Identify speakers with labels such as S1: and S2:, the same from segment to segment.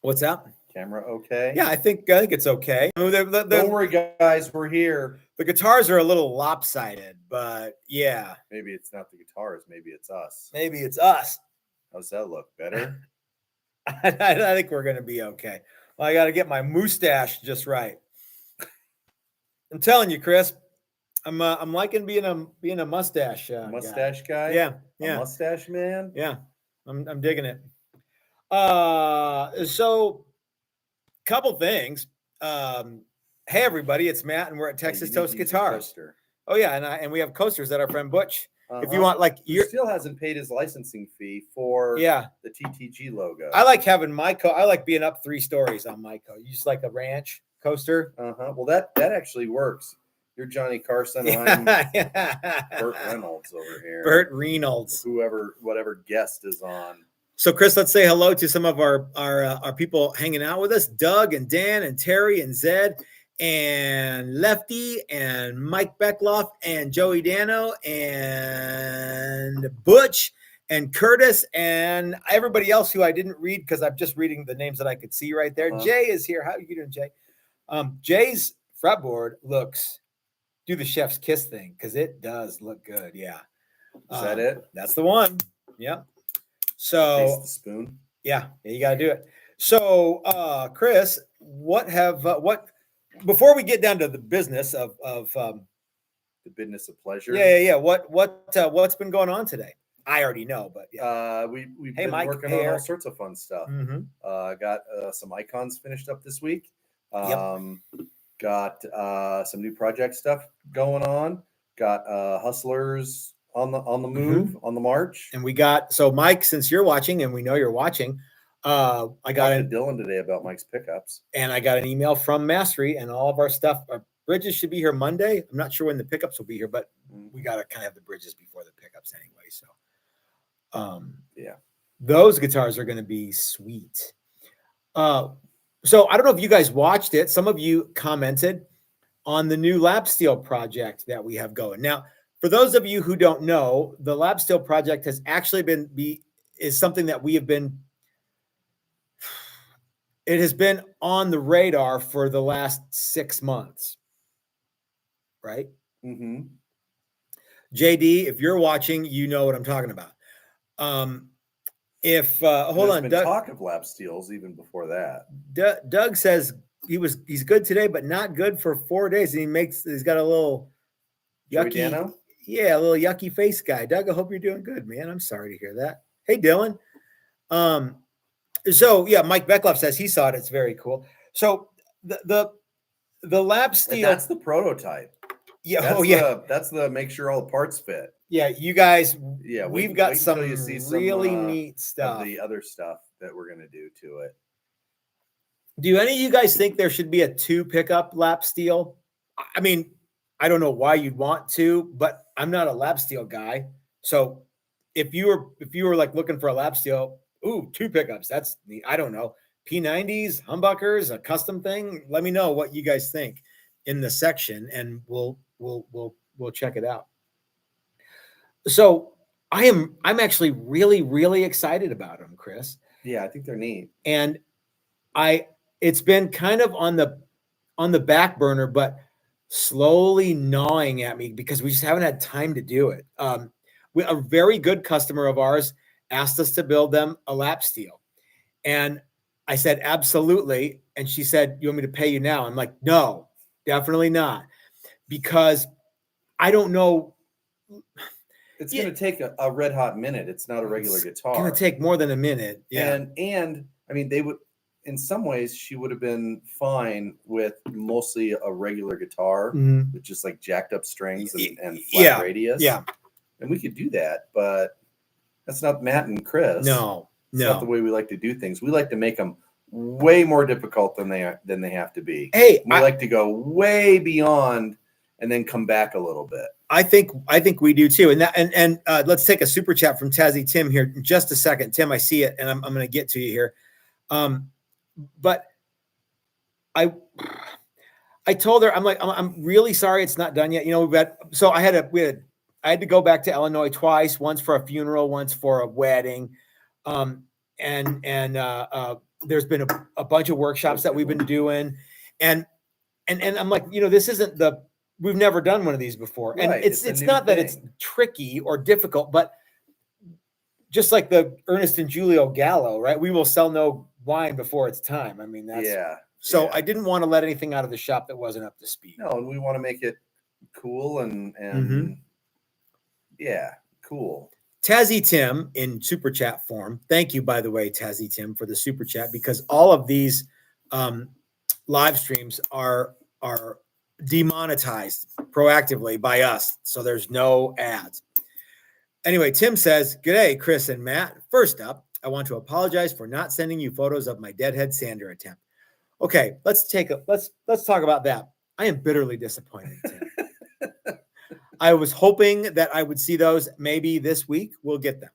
S1: What's that?
S2: Camera okay?
S1: Yeah, I think it's okay. I mean,
S2: Don't worry, guys. We're here.
S1: The guitars are a little lopsided, but yeah.
S2: Maybe it's not the guitars. Maybe it's us.
S1: Maybe it's us.
S2: How's that look? Better?
S1: I think we're going to be okay. Well, I got to get my mustache just right. I'm telling you, Chris, I'm liking being a mustache
S2: guy.
S1: Yeah,
S2: a mustache man.
S1: Yeah, I'm digging it. So couple things. Hey everybody, it's Matt, and we're at Texas Toast Guitars. Oh yeah, and we have coasters that our friend Butch. If you want, like,
S2: he still hasn't paid his licensing fee for the TTG logo.
S1: I like having my I like being up 3 stories on my coat. You just like a ranch coaster.
S2: Well, that actually works. You're Johnny Carson. I'm Burt Reynolds over here.
S1: Burt Reynolds.
S2: Whatever guest is on.
S1: So, Chris, let's say hello to some of our people hanging out with us: Doug and Dan and Terry and Zed and Lefty and Mike Beckloff and Joey Dano and Butch and Curtis and everybody else who I didn't read because I'm just reading the names that I could see right there. Jay is here. How are you doing, Jay? Jay's fretboard looks, do the chef's kiss thing, because it does look good. Yeah.
S2: Is that it?
S1: That's the one. Yeah. So
S2: taste the spoon.
S1: Yeah, you got to do it. So, Chris, before we get down to the business of
S2: the business of pleasure.
S1: Yeah. What's been going on today? I already know, but yeah.
S2: We've been working on all sorts of fun stuff.
S1: Mm-hmm.
S2: Got some icons finished up this week.
S1: Yep.
S2: Got some new project stuff going on. Got hustlers on the move, on the march.
S1: And we got, so Mike, since you're watching and we know you're watching, I got
S2: Dylan today about Mike's pickups,
S1: and I got an email from Mastery, and all of our stuff, our bridges should be here Monday. I'm not sure when the pickups will be here, but we got to kind of have the bridges before the pickups anyway. So,
S2: yeah,
S1: those guitars are going to be sweet. So I don't know if you guys watched it. Some of you commented on the new lap steel project that we have going. Now, for those of you who don't know, the lap steel project has actually is something that we have been, it has been on the radar for the last 6 months, right?
S2: Mm-hmm.
S1: JD, if you're watching, you know what I'm talking about. Hold on,
S2: been
S1: Doug,
S2: talk of lap steels even before that.
S1: Doug says he's good today, but not good for 4 days. And he's got a little yucky, a little yucky face guy. Doug, I hope you're doing good, man. I'm sorry to hear that. Hey, Dylan. So yeah, Mike Beckloff says he saw it. It's very cool. So the lap steel.
S2: That's the prototype.
S1: Yeah.
S2: That's the make sure all the parts fit.
S1: Yeah, you guys.
S2: Yeah,
S1: we've got some really neat stuff.
S2: The other stuff that we're gonna do to it.
S1: Do any of you guys think there should be a 2 pickup lap steel? I mean, I don't know why you'd want to, but I'm not a lap steel guy. So if you were like looking for a lap steel, 2 pickups. That's neat. I don't know. P90s, humbuckers, a custom thing. Let me know what you guys think in the section, and we'll check it out. So I'm actually really, really excited about them, Chris.
S2: Yeah, I think they're neat.
S1: And it's been kind of on the back burner, but slowly gnawing at me because we just haven't had time to do it. A very good customer of ours asked us to build them a lap steel. And I said, absolutely. And she said, you want me to pay you now? I'm like, no, definitely not. Because I don't know.
S2: It's going to take a red hot minute. It's not a regular guitar.
S1: It's going to take more than a minute. Yeah.
S2: And I mean, they would, in some ways, she would have been fine with mostly a regular guitar with just like jacked up strings and flat radius.
S1: Yeah.
S2: And we could do that, but that's not Matt and Chris.
S1: No.
S2: It's not the way we like to do things. We like to make them way more difficult than they have to be.
S1: Hey,
S2: we like to go way beyond and then come back a little bit.
S1: I think we do too. And let's take a super chat from Tazzy Tim here in just a second. Tim, I see it, and I'm going to get to you here. But I told her, I'm like, I'm really sorry it's not done yet. You know, I had to go back to Illinois twice, once for a funeral, once for a wedding. And there's been a bunch of workshops that we've been doing, and I'm like, this isn't we've never done one of these before, and
S2: Right,
S1: it's
S2: it's a new
S1: not that it's
S2: thing.
S1: tricky or difficult, but just like the Ernest and Julio Gallo, right? We will sell no wine before it's time. I mean, that's So
S2: yeah.
S1: I didn't want to let anything out of the shop that wasn't up to speed.
S2: No, and we want to make it cool and yeah, cool.
S1: Tazzy Tim in super chat form. Thank you, by the way, Tazzy Tim, for the super chat, because all of these live streams are demonetized proactively by us, so there's no ads. Anyway, Tim says, "G'day, Chris and Matt. First up, I want to apologize for not sending you photos of my deadhead sander attempt." Okay, let's talk about that. I am bitterly disappointed, Tim. I was hoping that I would see those maybe this week. We'll get them.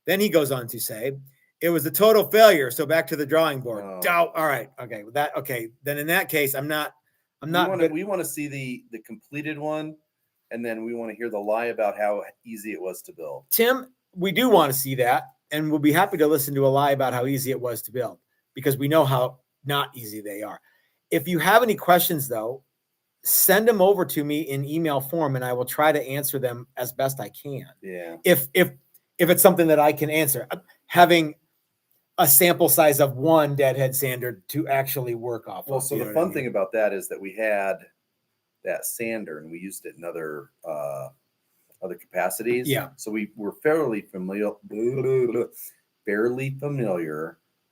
S1: Then he goes on to say, "It was a total failure. So back to the drawing board." Oh, all right. Okay. Okay. Then in that case, I'm not.
S2: We want to see the completed one, and then we want to hear the lie about how easy it was to build.
S1: Tim, we do want to see that, and we'll be happy to listen to a lie about how easy it was to build, because we know how not easy they are. If you have any questions, though, send them over to me in email form, and I will try to answer them as best I can.
S2: Yeah.
S1: If it's something that I can answer, having a sample size of one deadhead sander to actually work off.
S2: Well, so the fun thing about that is that we had that sander and we used it in other capacities.
S1: Yeah.
S2: So we were fairly familiar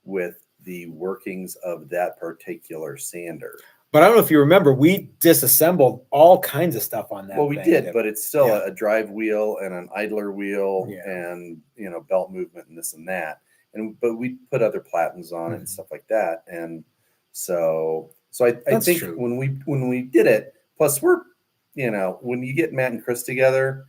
S2: with the workings of that particular sander.
S1: But I don't know if you remember, we disassembled all kinds of stuff on that.
S2: Well, we did, but it's still a drive wheel and an idler wheel and, belt movement and this and that. But we put other platens on it and stuff like that. And so I think
S1: true.
S2: when we did it, plus we're, when you get Matt and Chris together,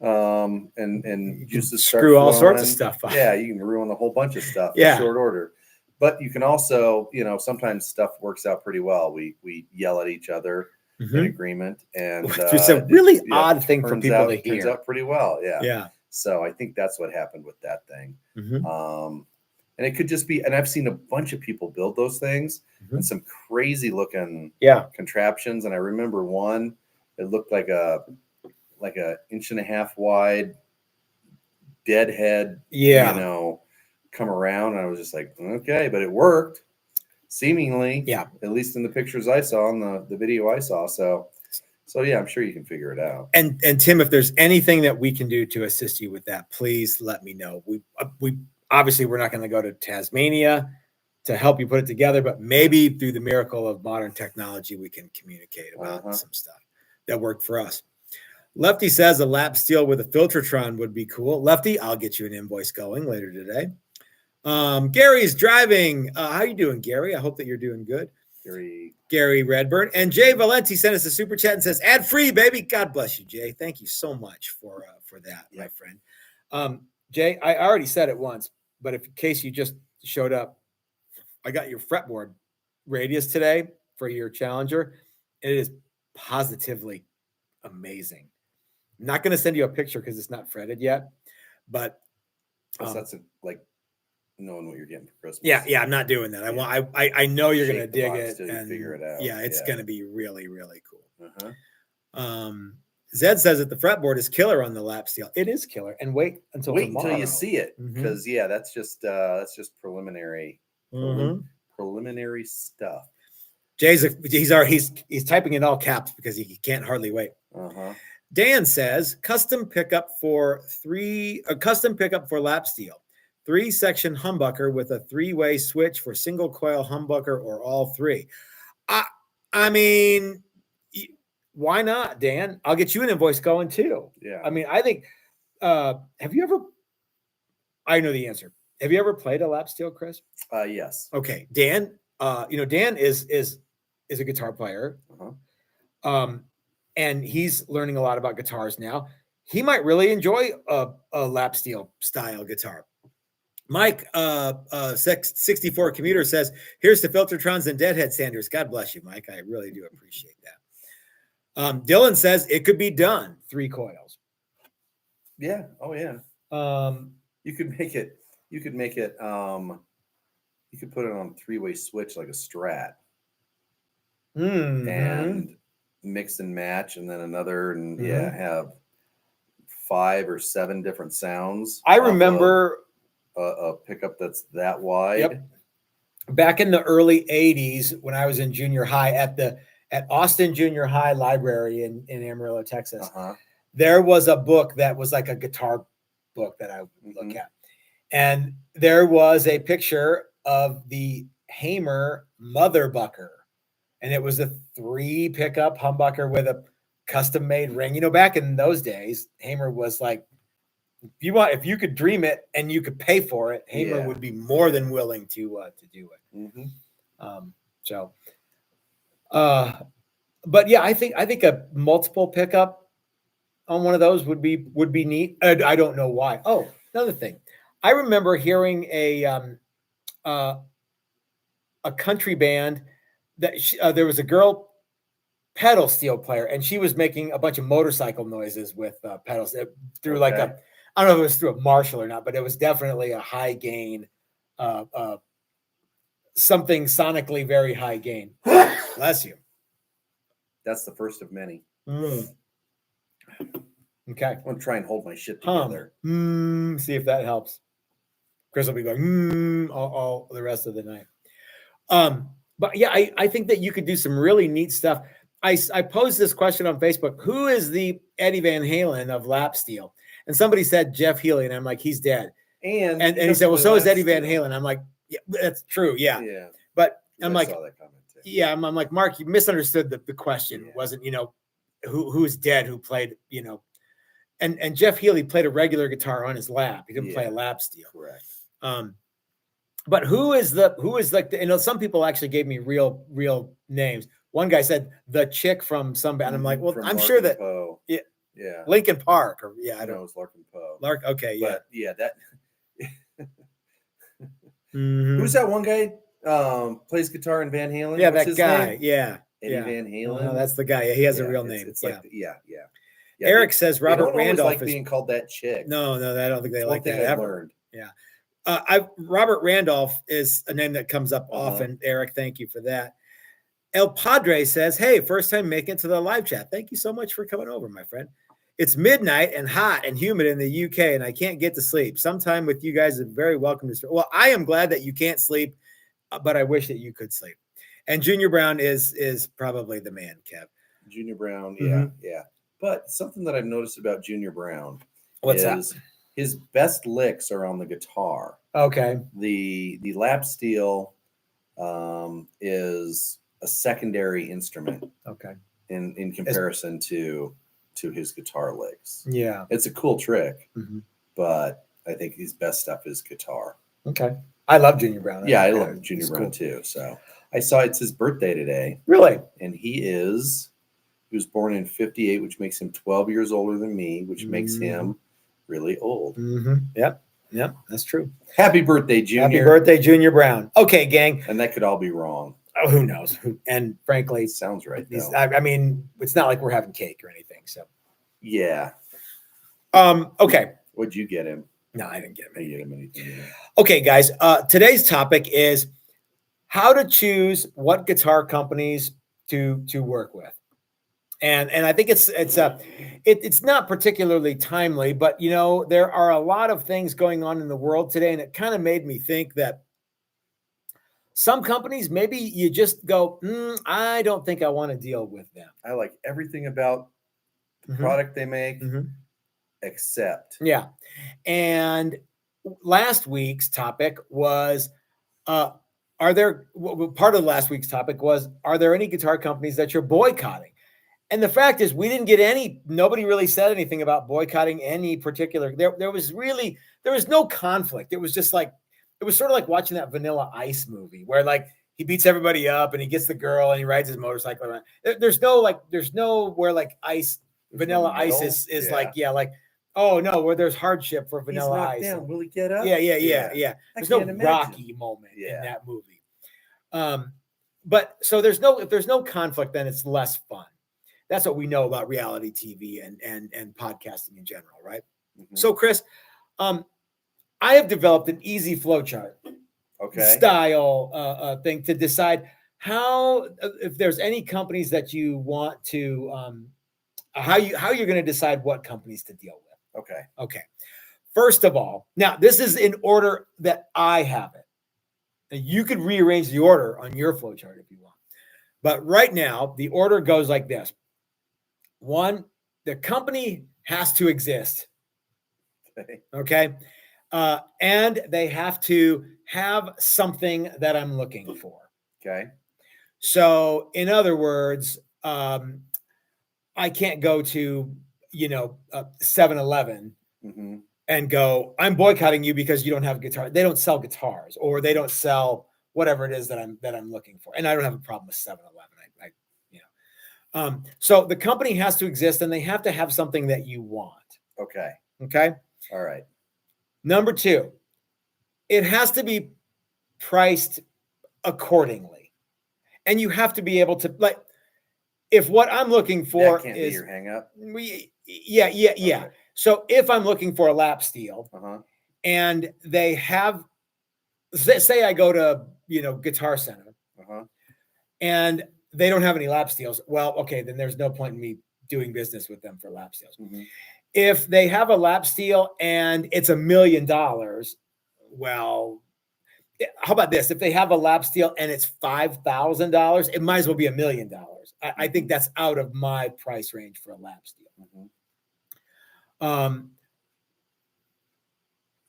S2: and juices
S1: screw all sorts of stuff up.
S2: Yeah, you can ruin a whole bunch of stuff
S1: in
S2: short order. But you can also, sometimes stuff works out pretty well. We yell at each other in agreement, and
S1: it's a really odd thing for people to hear.
S2: Turns out pretty well, yeah.
S1: Yeah.
S2: So I think that's what happened with that thing. And it could just be, and I've seen a bunch of people build those things and some crazy looking contraptions. And I remember one, it looked like a 1.5 inch wide deadhead, come around. And I was just like, okay, but it worked seemingly, at least in the pictures I saw, in the video I saw. So yeah, I'm sure you can figure it out.
S1: And Tim, if there's anything that we can do to assist you with that, please let me know. We obviously we're not going to go to Tasmania to help you put it together, but maybe through the miracle of modern technology, we can communicate about some stuff that worked for us. Lefty says a lap steel with a Filtertron would be cool. Lefty, I'll get you an invoice going later today. Gary's driving. How you doing, Gary? I hope that you're doing good. Gary Redburn. And Jay Valenti sent us a super chat and says, ad free, baby. God bless you, Jay. Thank you so much for that, my friend. Jay, I already said it once, but in case you just showed up, I got your fretboard radius today for your Challenger. It is positively amazing. I'm not going to send you a picture because it's not fretted yet, but
S2: that's like knowing what you're getting for Christmas.
S1: Yeah, I'm not doing that. I know you're going to dig it
S2: and figure it out.
S1: Yeah, it's going to be really, really cool. Zed says that the fretboard is killer on the lap steel. It is killer. And wait until
S2: you see it, because that's just preliminary preliminary stuff.
S1: Jay's he's typing in all caps because he can't hardly wait. Dan says custom pickup for lap steel, 3-section humbucker with a 3-way switch for single coil humbucker or all 3. I mean, why not, Dan? I'll get you an invoice going too.
S2: Yeah.
S1: I mean, I think. Have you ever? I know the answer. Have you ever played a lap steel, Chris?
S2: Yes.
S1: Okay, Dan. Dan is a guitar player. And he's learning a lot about guitars now. He might really enjoy a lap steel style guitar. Mike, 64 commuter says, here's the Filtertrons and deadhead sanders. God bless you, Mike. I really do appreciate that. Dylan says it could be done. 3 coils.
S2: Yeah. Oh yeah. You could make it, you could put it on a 3-way switch like a Strat,
S1: and
S2: mix and match, and then another, and have 5 or 7 different sounds.
S1: I remember
S2: a pickup that's that wide.
S1: Yep. Back in the early 80s, when I was in junior high at Austin Junior High Library in Amarillo, Texas, there was a book that was like a guitar book that I would look at. And there was a picture of the Hamer Motherbucker. And it was a 3 pickup humbucker with a custom made ring. You know, back in those days, Hamer was like, if you could dream it and you could pay for it, Hamer would be more than willing to do it. But yeah, I think a multiple pickup on one of those would be neat. I don't know why. Oh, another thing, I remember hearing a country band that there was a girl pedal steel player, and she was making a bunch of motorcycle noises with pedals through like I don't know if it was through a Marshall or not, but it was definitely a high gain, something sonically very high gain. Bless you.
S2: That's the first of many.
S1: Okay.
S2: I'm going to try and hold my shit together.
S1: See if that helps. Chris will be going all the rest of the night. But yeah, I think that you could do some really neat stuff. I posed this question on Facebook. Who is the Eddie Van Halen of lap steel? And somebody said Jeff Healey, and I'm like, he's dead. And he said, well, so is Eddie Van Halen. I'm like, yeah, that's true. Yeah. But I'm like, yeah, I'm like, Mark, you misunderstood the question. It wasn't, who's dead, who played, and Jeff Healey played a regular guitar on his lap. He didn't play a lap steel.
S2: Correct.
S1: But who is like, some people actually gave me real names. One guy said the chick from some band. I'm like, well, I'm sure that,
S2: yeah,
S1: Lincoln Park, or I don't
S2: know. It's Larkin Poe.
S1: Okay, yeah.
S2: But yeah, that who's that one guy plays guitar in Van Halen?
S1: Yeah, what's that guy. Name? Yeah.
S2: Eddie Van Halen.
S1: No, that's the guy. Yeah, he has a real name.
S2: It's like
S1: Eric says Robert Randolph
S2: like being called that chick.
S1: No, I don't think they like that ever.
S2: Learned.
S1: Yeah. Robert Randolph is a name that comes up often. Eric, thank you for that. El Padre says, hey, first time making it to the live chat. Thank you so much for coming over, my friend. It's midnight and hot and humid in the UK, and I can't get to sleep. Sometime with you guys is very welcome to. Well, I am glad that you can't sleep, but I wish that you could sleep. And Junior Brown is probably the man, Kev.
S2: Junior Brown, yeah. But something that I've noticed about Junior Brown is his best licks are on the guitar.
S1: Okay.
S2: The lap steel is a secondary instrument.
S1: Okay.
S2: In comparison to his guitar licks.
S1: Yeah.
S2: It's a cool trick, but I think his best stuff is guitar.
S1: Okay. I love Junior Brown.
S2: I love Junior Brown too. So I saw it's his birthday today.
S1: Really?
S2: And he was born in 58, which makes him 12 years older than me, which makes him really old.
S1: Yep, that's true.
S2: Happy birthday, Junior.
S1: Happy birthday, Junior Brown. Okay, gang.
S2: And that could all be wrong.
S1: Oh, who knows? And frankly,
S2: it sounds right.
S1: I mean, it's not like we're having cake or anything. So,
S2: yeah.
S1: Okay.
S2: What'd you get him?
S1: No, I didn't get him anything.
S2: Yeah.
S1: Okay, guys. Today's topic is how to choose what guitar companies to work with, and I think it's not particularly timely, but there are a lot of things going on in the world today, and it kind of made me think that. Some companies, maybe you just go, I don't think I want to deal with them.
S2: I like everything about the product they make, except.
S1: Yeah. And last week's topic was, part of last week's topic was, are there any guitar companies that you're boycotting? And the fact is, we didn't get nobody really said anything about boycotting any particular, there was no conflict. It was just like, it was sort of like watching that Vanilla Ice movie where like he beats everybody up and he gets the girl and he rides his motorcycle around. There's no where like Vanilla Ice is like, oh no, where there's hardship for Vanilla Ice.
S2: Down. Will he get up?
S1: Yeah. There's no Rocky moment in that movie. But so if there's no conflict, then it's less fun. That's what we know about reality TV and podcasting in general, right? So Chris, I have developed an easy flow chart style thing to decide how, if there's any companies that you want to, how you're going to decide what companies to deal with. Okay. First of all, now this is in order that I have it. And you could rearrange the order on your flow chart if you want. But right now, the order goes like this. 1, the company has to exist. Okay. And they have to have something that I'm looking for.
S2: Okay.
S1: So in other words, I can't go to, 7-Eleven and go, I'm boycotting you because you don't have a guitar. They don't sell guitars, or they don't sell whatever it is that I'm looking for. And I don't have a problem with 7-Eleven. So the company has to exist, and they have to have something that you want. Okay.
S2: All right.
S1: Number 2, it has to be priced accordingly. And you have to be able to, like, if what I'm looking for
S2: that can't
S1: is
S2: be your hang up.
S1: Yeah. Okay. So if I'm looking for a lap steel, and they have, say I go to, Guitar Center, and they don't have any lap steels. Well, okay, then there's no point in me doing business with them for lap steels. If they have a lap steel and it's $1 million, well, how about this? If they have a lap steel and it's $5,000, it might as well be $1 million. I think that's out of my price range for a lap steel.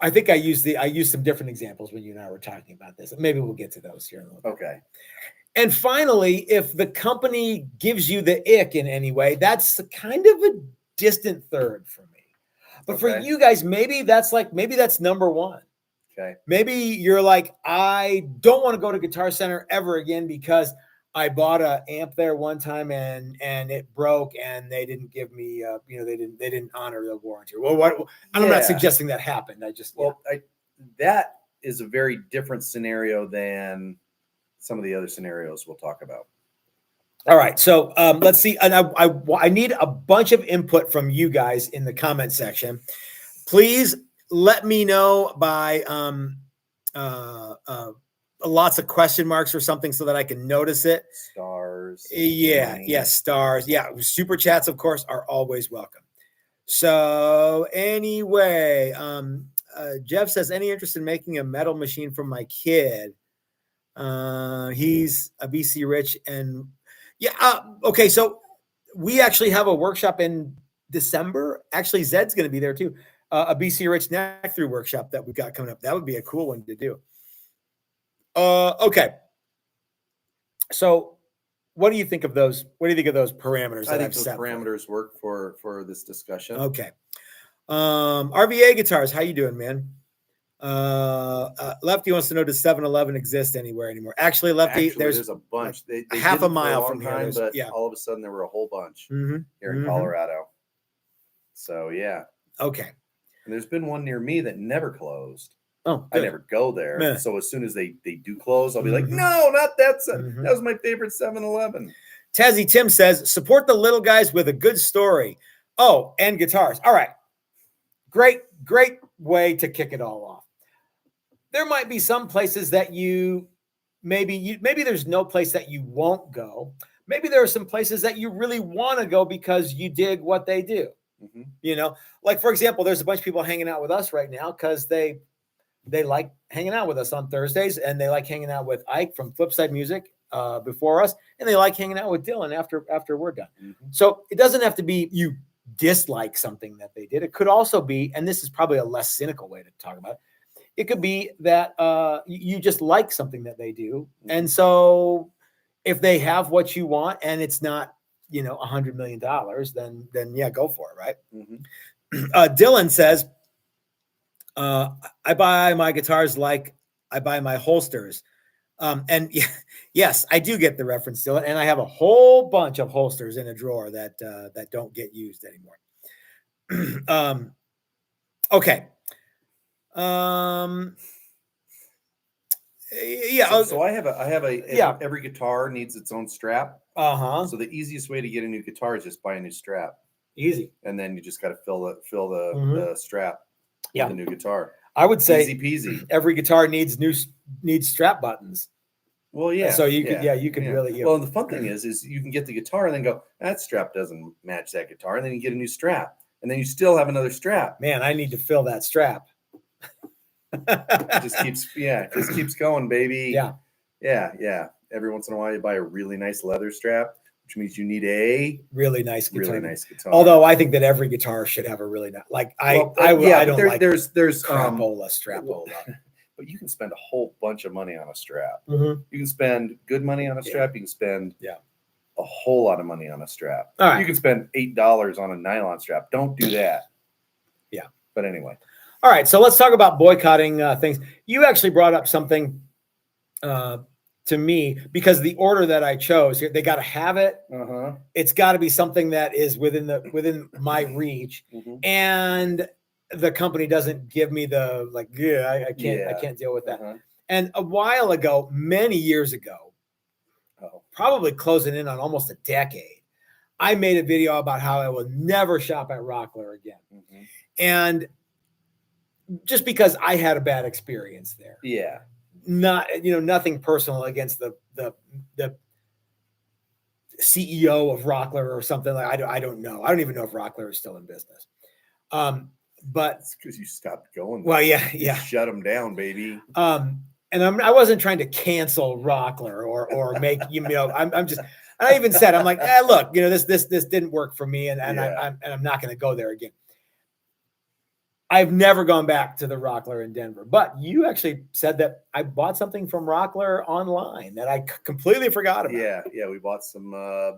S1: I think I used some different examples when you and I were talking about this. Maybe we'll get to those here in a little bit.
S2: Okay.
S1: And finally, if the company gives you the ick in any way, that's kind of a distant third for me. But for you guys, maybe that's number 1.
S2: Okay.
S1: Maybe you're like, I don't want to go to Guitar Center ever again because I bought an amp there one time and it broke, and they didn't give me, they didn't honor the warranty. Well, I'm not suggesting that happened.
S2: That is a very different scenario than some of the other scenarios we'll talk about.
S1: All right. So let's see. And I need a bunch of input from you guys in the comment section. Please let me know by lots of question marks or something so that I can notice it.
S2: Stars.
S1: Yeah. Stars. Yeah. Super chats, of course, are always welcome. So anyway, Jeff says, any interest in making a metal machine for my kid? He's a BC Rich, and okay. So we actually have a workshop in December. Actually, Zed's going to be there too. A BC Rich neck through workshop that we've got coming up. That would be a cool one to do. Okay. So what do you think of those? What do you think of those parameters?
S2: I think those parameters work for this discussion.
S1: Okay. RVA guitars. How you doing, man? Lefty wants to know, does 7-Eleven exist anywhere anymore? Actually, Lefty, there's
S2: a bunch. They
S1: half a mile from here,
S2: but all of a sudden there were a whole bunch here in Colorado. So
S1: okay.
S2: And there's been one near me that never closed.
S1: Oh,
S2: I never go there. Man. So as soon as they do close, I'll be like, no, not that. That was my favorite 7-Eleven.
S1: Tazzy Tim says, support the little guys with a good story. Oh, and guitars. All right. Great way to kick it all off. There might be some places that maybe there's no place that you won't go. Maybe there are some places that you really want to go because you dig what they do. Like, for example, there's a bunch of people hanging out with us right now because they like hanging out with us on Thursdays, and they like hanging out with Ike from Flipside Music before us, and they like hanging out with Dylan after we're done. So it doesn't have to be you dislike something that they did. It could also be, and this is probably a less cynical way to talk about it, it could be that you just like something that they do. And so if they have what you want and it's not, $100 million, then yeah, go for it. Right. Dylan says, I buy my guitars like I buy my holsters. And yes, I do get the reference, Dylan. And I have a whole bunch of holsters in a drawer that don't get used anymore. Okay.
S2: So I have a every guitar needs its own strap. So the easiest way to get a new guitar is just buy a new strap.
S1: Easy.
S2: And then you just got to fill the strap with the new guitar.
S1: I would say
S2: easy peasy.
S1: Every guitar needs strap buttons.
S2: Well, yeah.
S1: So you could really.
S2: Well, the fun thing is you can get the guitar and then go, that strap doesn't match that guitar, and then you get a new strap, and then you still have another strap.
S1: Man, I need to fill that strap.
S2: It just keeps going, baby.
S1: Yeah.
S2: Every once in a while, you buy a really nice leather strap, which means you need a
S1: really nice guitar.
S2: Although
S1: I think that every guitar should have a really nice, I don't like
S2: there's
S1: crapola, strapola.
S2: But you can spend a whole bunch of money on a strap.
S1: Mm-hmm.
S2: You can spend good money on a strap. You can spend
S1: a
S2: whole lot of money on a strap.
S1: All right.
S2: You can spend $8 on a nylon strap. Don't do that.
S1: Yeah.
S2: But anyway.
S1: All right. So let's talk about boycotting things. You actually brought up something to me, because the order that I chose here, they got to have it. It's got to be something that is within my reach.
S2: Mm-hmm.
S1: And the company doesn't give me the I can't deal with that. And a while ago, many years ago, probably closing in on almost a decade, I made a video about how I will never shop at Rockler again.
S2: Mm-hmm.
S1: And just because I had a bad experience there.
S2: Yeah.
S1: Nothing personal against the CEO of Rockler or something. Like I don't know. I don't even know if Rockler is still in business. But
S2: it's because you stopped going.
S1: Well, yeah.
S2: Shut them down, baby.
S1: And I wasn't trying to cancel Rockler or make I'm just. I even said, I'm like, look, this didn't work for me, and I'm not going to go there again. I've never gone back to the Rockler in Denver, but you actually said that I bought something from Rockler online that I completely forgot about.
S2: Yeah, we bought some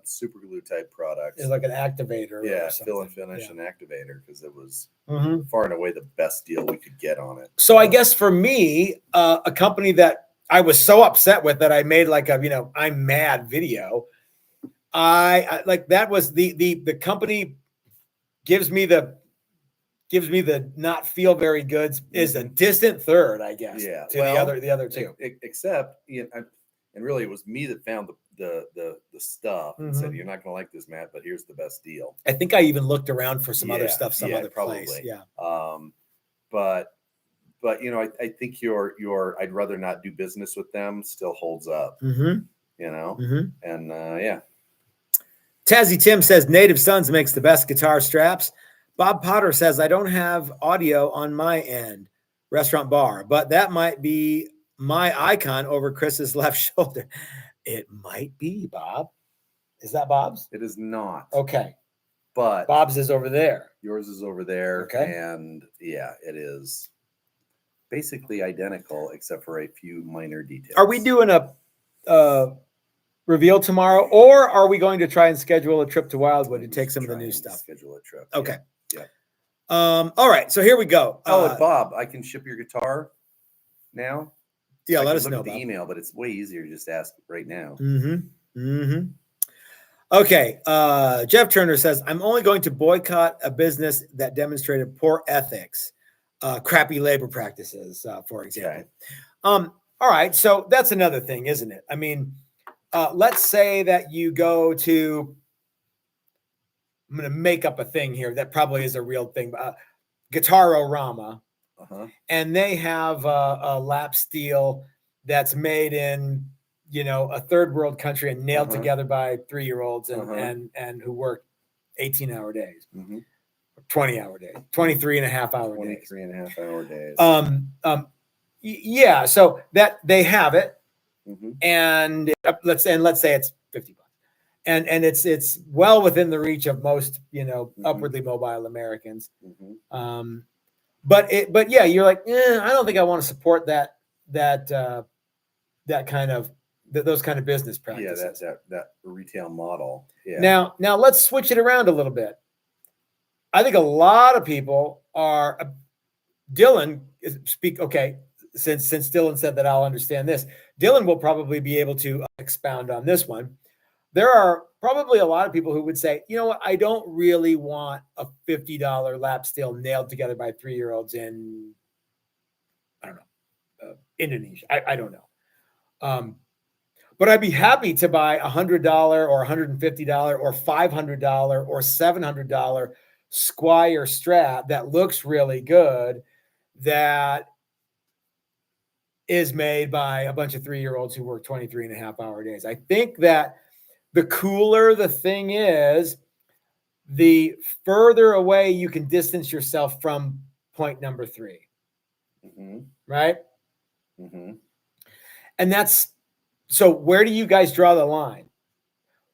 S2: super glue type products.
S1: It's like an activator.
S2: Yeah, fill and finish and activator, because it was far and away the best deal we could get on it.
S1: So I guess for me, a company that I was so upset with that I made like a I'm mad video. I like that was the company gives me the not feel very good is a distant third, I guess.
S2: Yeah,
S1: to the other two.
S2: Except, and really it was me that found the stuff and said, you're not going to like this, Matt, but here's the best deal.
S1: I think I even looked around for some other stuff, other
S2: probably.
S1: place. Yeah.
S2: But I think your I'd rather not do business with them still holds up. And
S1: Tazzy Tim says Native Sons makes the best guitar straps. Bob Potter says, I don't have audio on my end, restaurant bar, but that might be my icon over Chris's left shoulder. It might be, Bob. Is that Bob's?
S2: It is not.
S1: Okay.
S2: But
S1: Bob's is over there.
S2: Yours is over there.
S1: Okay.
S2: And it is basically identical except for a few minor details.
S1: Are we doing a reveal tomorrow, or are we going to try and schedule a trip to Wildwood to take some of the new stuff?
S2: Schedule a trip.
S1: Okay.
S2: Yeah.
S1: All right. So here we go.
S2: Bob, I can ship your guitar now.
S1: Yeah, let us know.
S2: The email, but it's way easier to just ask right now.
S1: Okay. Jeff Turner says, I'm only going to boycott a business that demonstrated poor ethics, crappy labor practices, for example. Okay. All right. So that's another thing, isn't it? I mean, let's say that you go to, I'm going to make up a thing here that probably is a real thing, Guitar-O-Rama, and they have a lap steel that's made in, a third world country and nailed together by 3-year-olds and who work 18-hour days, 20-hour days, 23.5-hour days.
S2: 23.5-hour days.
S1: Yeah. So that they have it. And let's say it's $50. And it's well within the reach of most, upwardly mobile Americans. But yeah, you're like, I don't think I want to support that kind of those kind of business practices.
S2: Yeah, that retail model. Yeah.
S1: Now let's switch it around a little bit. I think a lot of people are Dylan speak. Okay. Since Dylan said that I'll understand this, Dylan will probably be able to expound on this one. There are probably a lot of people who would say, you know what, I don't really want a $50 lap steel nailed together by 3-year-olds in, I don't know, Indonesia. I don't know. But I'd be happy to buy $100 or $150 or $500 or $700 Squire strap that looks really good, that is made by a bunch of 3-year-olds who work 23.5-hour days. I think that the cooler the thing is, the further away you can distance yourself from point number 3.
S2: Mm-hmm.
S1: Right?
S2: Mm-hmm.
S1: And that's, so where do you guys draw the line?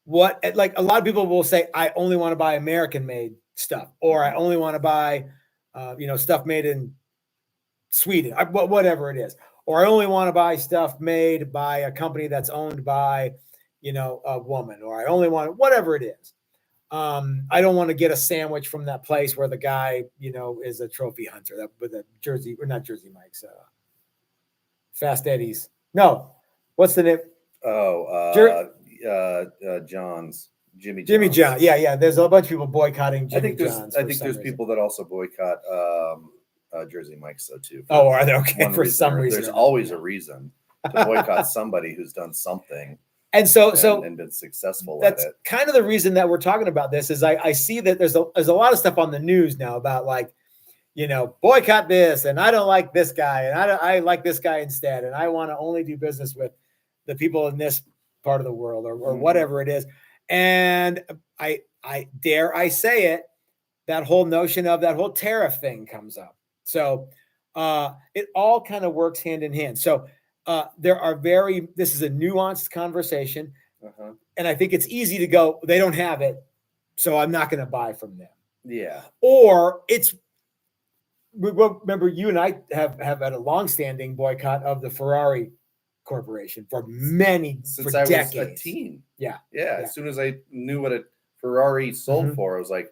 S1: What, like, a lot of people will say, I only want to buy American made stuff, or I only want to buy, stuff made in Sweden, whatever it is. Or I only want to buy stuff made by a company that's owned by, a woman, or I only want, whatever it is. I don't want to get a sandwich from that place where the guy, is a trophy hunter, that with a Jersey, or not Jersey Mike's, Fast Eddie's. No, what's the name?
S2: Oh, John's. Jimmy
S1: John. Yeah. There's a bunch of people boycotting Jimmy John's.
S2: I think there's people that also boycott Jersey Mike's though too.
S1: Oh, are they? Okay, for some reason.
S2: There's always a reason to boycott somebody who's done something.
S1: And and
S2: been successful
S1: at it. That's kind of the reason that we're talking about this. Is I see that there's a lot of stuff on the news now about, like, boycott this, and I don't like this guy, and I like this guy instead, and I want to only do business with the people in this part of the world, or whatever it is. And I dare I say it, that whole notion of that whole tariff thing comes up. So it all kind of works hand in hand. So this is a nuanced conversation. And I think it's easy to go, they don't have it, so I'm not going to buy from them.
S2: Yeah.
S1: Or remember, you and I have had a long-standing boycott of the Ferrari Corporation for decades.
S2: I was a teen.
S1: Yeah.
S2: As soon as I knew what a Ferrari sold for, I was like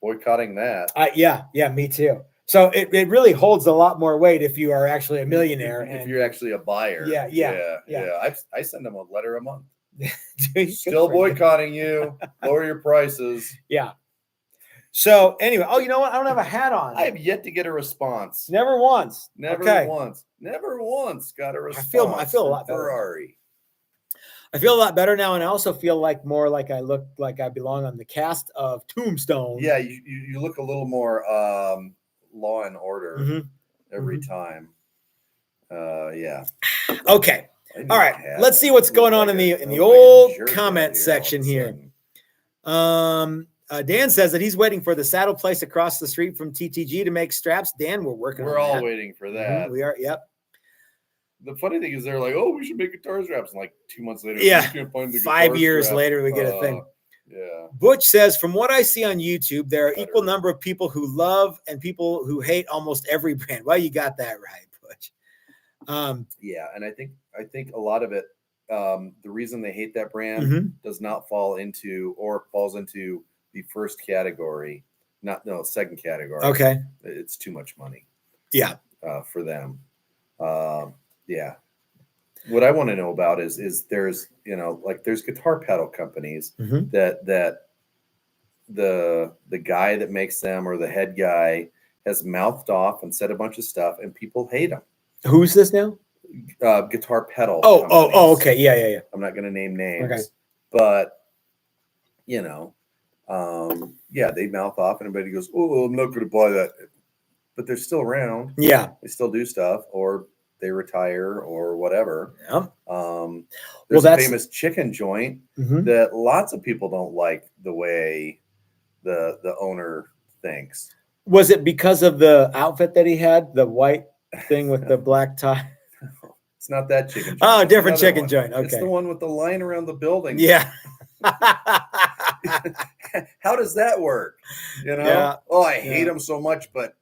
S2: boycotting that.
S1: Yeah, me too. So it really holds a lot more weight if you are actually a millionaire.
S2: If you're actually a buyer. Yeah. I send them a letter a month. Still boycotting you. Lower your prices.
S1: Yeah. So anyway, you know what? I don't have a hat on.
S2: I have yet to get a response.
S1: Never once.
S2: Never once got a response.
S1: I feel a lot better.
S2: Ferrari.
S1: I feel a lot better now, and I also feel more like I look like I belong on the cast of Tombstone.
S2: Yeah, you look a little more Law and Order every time. Yeah.
S1: Okay. All right. Let's see what's going on in the old comment section here. Dan says that he's waiting for the saddle place across the street from TTG to make straps. Dan, we're
S2: all waiting for that.
S1: We are. Yep.
S2: The funny thing is, they're like, "Oh, we should make guitar straps," and like 2 months later,
S1: we can't find the 5 years later, we get a thing.
S2: Yeah.
S1: Butch says, from what I see on YouTube, there are equal number of people who love and people who hate almost every brand. Well, you got that right, Butch.
S2: Yeah, and I think a lot of it, the reason they hate that brand does not fall into or falls into the first category, second category.
S1: Okay,
S2: it's too much money.
S1: Yeah,
S2: for them. Yeah. What I want to know about is there's there's guitar pedal companies that the guy that makes them or the head guy has mouthed off and said a bunch of stuff and people hate him.
S1: Who's this now?
S2: Guitar pedal.
S1: Oh, okay. Yeah.
S2: I'm not going to name names,
S1: okay.
S2: But they mouth off and everybody goes, "Oh, I'm not going to buy that," but they're still around.
S1: Yeah,
S2: they still do stuff, or they retire or whatever.
S1: Yeah.
S2: There's a famous chicken joint that lots of people don't like the way the owner thinks.
S1: Was it because of the outfit that he had, the white thing with the black tie?
S2: It's not that chicken joint.
S1: Oh, different chicken joint. Okay.
S2: It's the one with the line around the building.
S1: Yeah.
S2: How does that work?
S1: Yeah.
S2: Oh, I hate them so much, but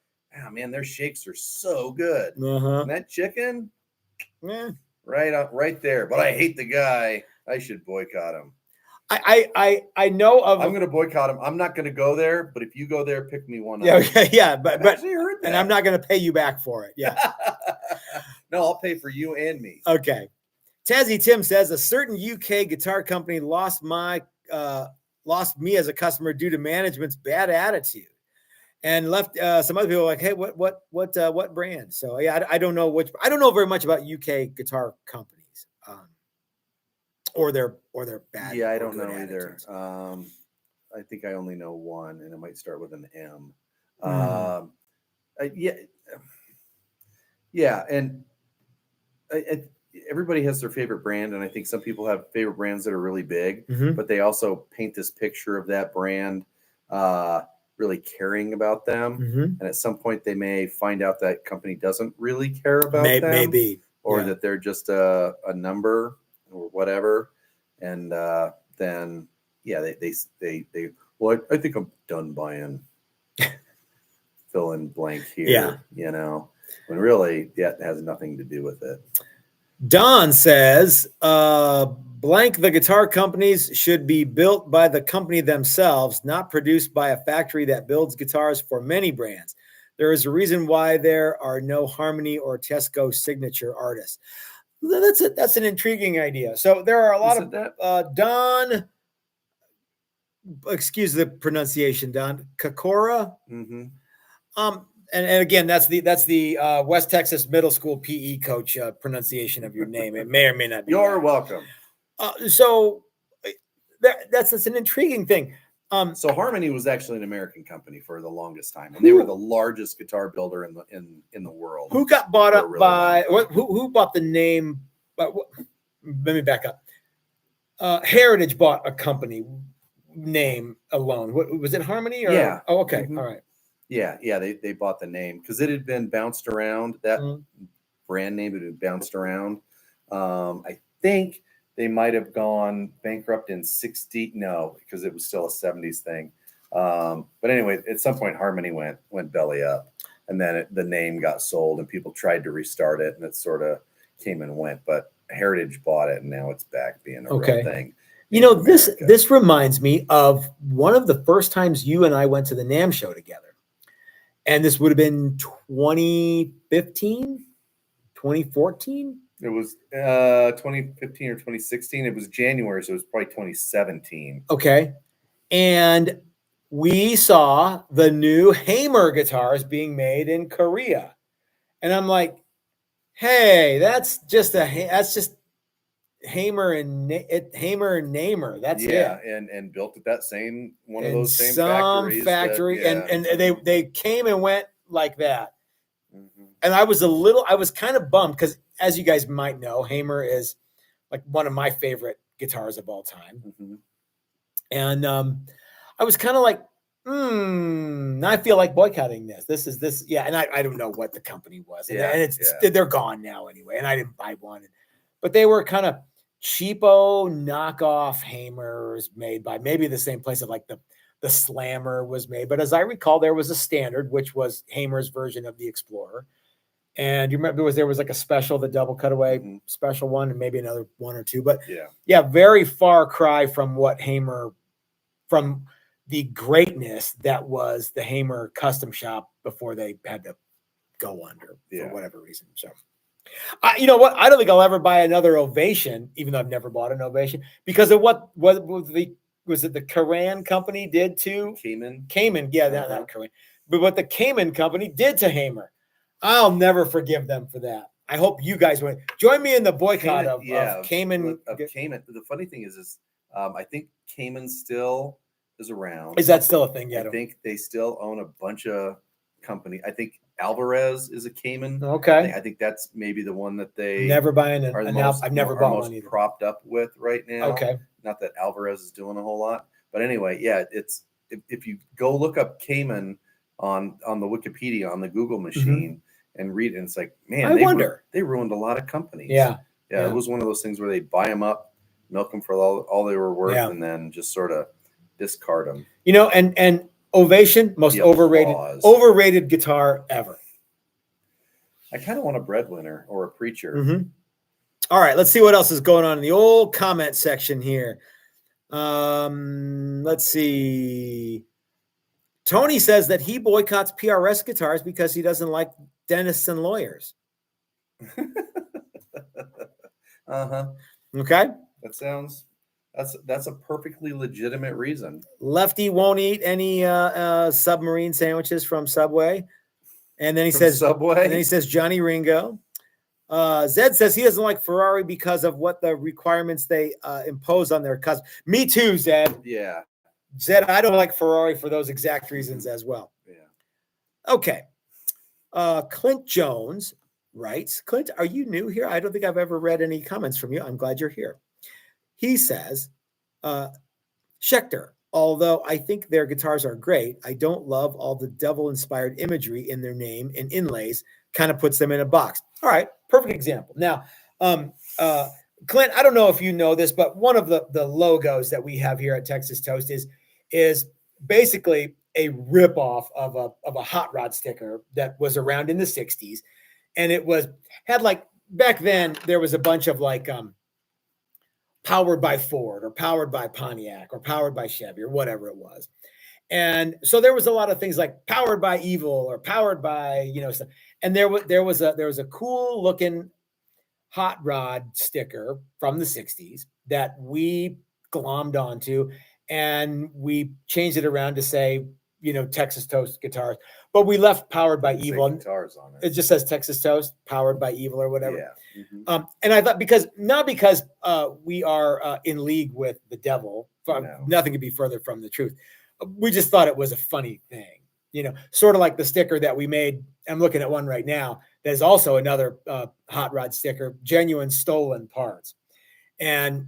S2: man, their shakes are so good. And that chicken, right there. But I hate the guy. I should boycott him.
S1: I know of.
S2: I'm going to boycott him. I'm not going to go there, but if you go there, pick me one
S1: up. Yeah,
S2: and
S1: I'm not going to pay you back for it. Yeah.
S2: No, I'll pay for you and me.
S1: Okay. Tazzy Tim says a certain UK guitar company lost me as a customer due to management's bad attitude, and left some other people like, "Hey, what brand?" So yeah, I don't know I don't know very much about UK guitar companies, or their bad.
S2: Yeah, I don't know either. I think I only know one, and it might start with an M. Yeah, and everybody has their favorite brand, and I think some people have favorite brands that are really big, but they also paint this picture of that brand really caring about them. And at some point, they may find out that company doesn't really care about them,
S1: maybe,
S2: or that they're just a number or whatever. And then, they well, I think I'm done buying. Fill in blank here, when really that has nothing to do with it.
S1: Don says, blank, the guitar companies should be built by the company themselves, not produced by a factory that builds guitars for many brands. There is a reason why there are no Harmony or Tesco signature artists. That's an intriguing idea. So there are a lot of that. Don, excuse the pronunciation, Don Kakora. And again, that's the West Texas Middle School PE coach pronunciation of your name. It may or may not be.
S2: You're welcome.
S1: So that's an intriguing thing.
S2: So Harmony was actually an American company for the longest time, and they were the largest guitar builder in the world.
S1: Who got bought up by who bought the name? Let me back up. Heritage bought a company name alone. Was it Harmony? Or?
S2: Yeah.
S1: Oh, okay. All right.
S2: Yeah, they bought the name because it had been bounced around. That brand name had been bounced around. I think they might have gone bankrupt in 60. No, because it was still a 70s thing. But anyway, at some point, Harmony went belly up, and then the name got sold, and people tried to restart it, and it sort of came and went. But Heritage bought it, and now it's back being a real thing.
S1: This reminds me of one of the first times you and I went to the NAMM show together. And this would have been 2015, 2014?
S2: It was 2015 or 2016. It was January, so it was probably 2017.
S1: Okay. And we saw the new Hamer guitars being made in Korea. And I'm like, hey, that's just Hamer and Namer. That's it.
S2: Yeah, and built at that same one of those same factories.
S1: And they came and went like that. And I was kind of bummed because, as you guys might know, Hamer is like one of my favorite guitars of all time. And I was kind of like, I feel like boycotting this. And I don't know what the company was. And they're gone now anyway. And I didn't buy one. But they were kind of cheapo knockoff Hamers made by maybe the same place that like the Slammer was made. But as I recall, there was a standard, which was Hamer's version of the Explorer. And you remember there was like a special, the double cutaway special one, and maybe another one or two. But very far cry from from the greatness that was the Hamer custom shop before they had to go under for whatever reason. So. You know what? I don't think I'll ever buy another Ovation, even though I've never bought an Ovation, because of what was it the Koran company did to Cayman? Yeah, not Koran, but what the Cayman company did to Hamer. I'll never forgive them for that. I hope you guys would join me in the boycott of Cayman.
S2: Cayman. The funny thing is I think Cayman still is around.
S1: Is that still a thing? Yeah,
S2: I think they still own a bunch of company. I think Alvarez is a Cayman.
S1: Okay.
S2: I think that's maybe the one that they
S1: never buying I've never bought one either.
S2: Propped up with right now.
S1: Okay.
S2: Not that Alvarez is doing a whole lot, but anyway, it's if you go look up Cayman on the Wikipedia on the Google machine and read it, and it's like, man, they ruined a lot of companies.
S1: Yeah.
S2: It was one of those things where they buy them up, milk them for all they were worth, and then just sort of discard them.
S1: And Ovation, most overrated guitar ever.
S2: I kind of want a breadwinner or a preacher.
S1: All right, let's see what else is going on in the old comment section here. Let's see. Tony says that he boycotts PRS guitars because he doesn't like dentists and lawyers. Okay.
S2: That's a perfectly legitimate reason.
S1: Lefty won't eat any submarine sandwiches from Subway. And then he says
S2: Subway.
S1: And then he says Johnny Ringo. Zed says he doesn't like Ferrari because of what the requirements they impose on their customers. Me too, Zed.
S2: Yeah.
S1: Zed, I don't like Ferrari for those exact reasons as well.
S2: Yeah.
S1: Okay. Clint Jones writes, Clint, are you new here? I don't think I've ever read any comments from you. I'm glad you're here. He says, Schecter, although I think their guitars are great, I don't love all the devil-inspired imagery in their name and inlays. Kind of puts them in a box. All right, perfect example. Now, Clint, I don't know if you know this, but one of the logos that we have here at Texas Toast is basically a ripoff of a hot rod sticker that was around in the 60s. And it had like, back then, there was a bunch of like powered by Ford or powered by Pontiac or powered by Chevy or whatever it was. And so there was a lot of things like powered by Evil or powered by, stuff. And there was a cool looking hot rod sticker from the 60s that we glommed onto, and we changed it around to say, Texas Toast guitars, but we left powered by Evil.
S2: Guitars on
S1: it just says Texas Toast powered by Evil or whatever.
S2: Yeah. Mm-hmm.
S1: And I thought because we are in league with the devil, nothing could be further from the truth. We just thought it was a funny thing, sort of like the sticker that we made. I'm looking at one right now. There's also another hot rod sticker, genuine stolen parts. And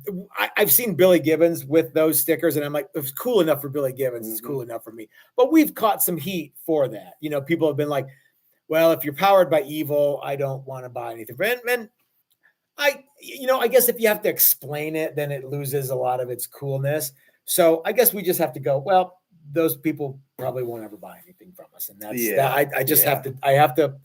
S1: I've seen Billy Gibbons with those stickers, and I'm like, it's cool enough for Billy Gibbons. Mm-hmm. It's cool enough for me. But we've caught some heat for that. People have been like, well, if you're powered by Evil, I don't want to buy anything. And I guess if you have to explain it, then it loses a lot of its coolness. So I guess we just have to go, well, those people probably won't ever buy anything from us. And that's, I have to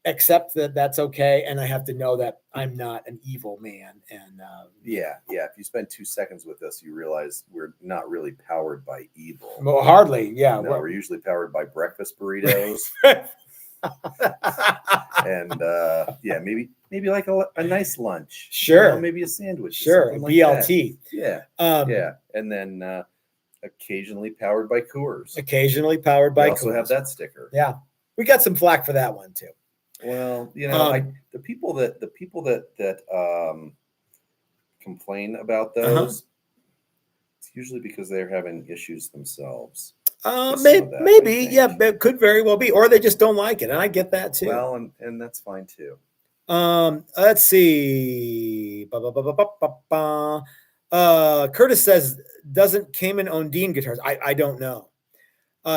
S1: accept that that's okay. And I have to know that I'm not an evil man. And
S2: if you spend 2 seconds with us, you realize we're not really powered by evil.
S1: Well, hardly. Yeah.
S2: No, we're usually powered by breakfast burritos. And maybe like a nice lunch.
S1: Sure.
S2: Maybe a sandwich.
S1: Sure.
S2: A
S1: BLT.
S2: Like and then occasionally powered by Coors.
S1: Occasionally powered by Coors.
S2: Also have that sticker.
S1: Yeah. We got some flack for that one too.
S2: Well, the people that complain about those, it's usually because they're having issues themselves.
S1: Maybe, yeah, it could very well be, or they just don't like it, and I get that too.
S2: Well, and that's fine too.
S1: Let's see. Curtis says, doesn't Cayman own Dean guitars? I don't know.